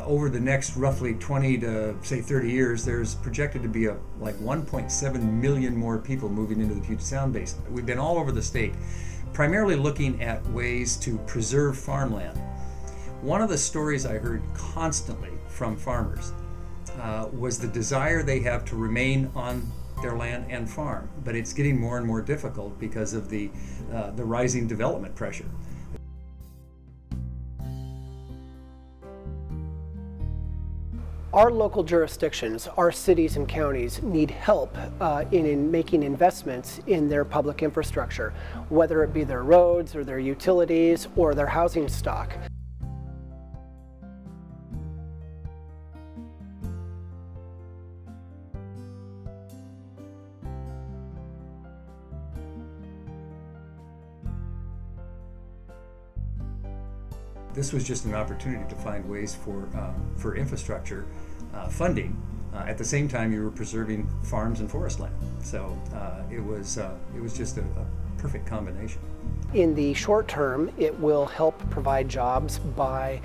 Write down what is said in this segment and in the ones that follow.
Over the next roughly 20 to say 30 years, there's projected to be like 1.7 million more people moving into the Puget Sound Basin. We've been all over the state, primarily looking at ways to preserve farmland. One of the stories I heard constantly from farmers was the desire they have to remain on their land and farm, but it's getting more and more difficult because of the rising development pressure. Our local jurisdictions, our cities and counties, need help in making investments in their public infrastructure, whether it be their roads or their utilities or their housing stock. This was just an opportunity to find ways for infrastructure funding. At the same time, you were preserving farms and forest land. So it was just a perfect combination. In the short term, it will help provide jobs by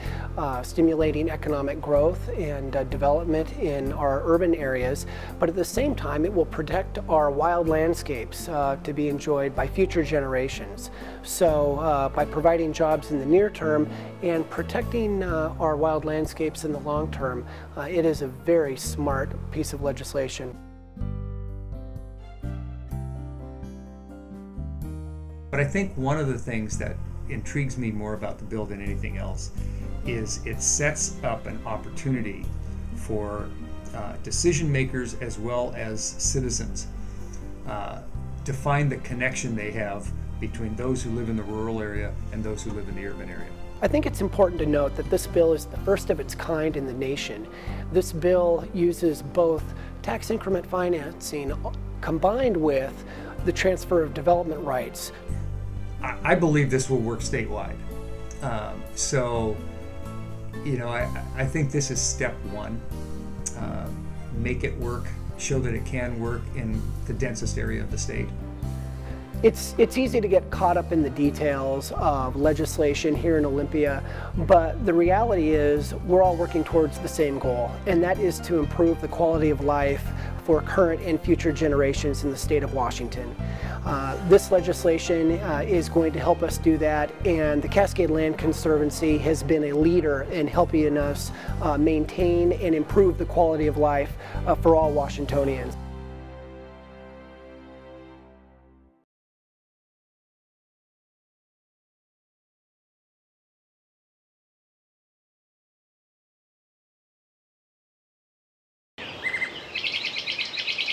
stimulating economic growth and development in our urban areas, but at the same time it will protect our wild landscapes to be enjoyed by future generations. So by providing jobs in the near term and protecting our wild landscapes in the long term, it is a very smart piece of legislation. But I think one of the things that intrigues me more about the bill than anything else is it sets up an opportunity for decision makers as well as citizens to find the connection they have between those who live in the rural area and those who live in the urban area. I think it's important to note that this bill is the first of its kind in the nation. This bill uses both tax increment financing combined with the transfer of development rights. I believe this will work statewide. So, you know, I think this is step one. Make it work, show that it can work in the densest area of the state. It's easy to get caught up in the details of legislation here in Olympia, but the reality is we're all working towards the same goal, and that is to improve the quality of life for current and future generations in the state of Washington. This legislation is going to help us do that, and the Cascade Land Conservancy has been a leader in helping us maintain and improve the quality of life for all Washingtonians.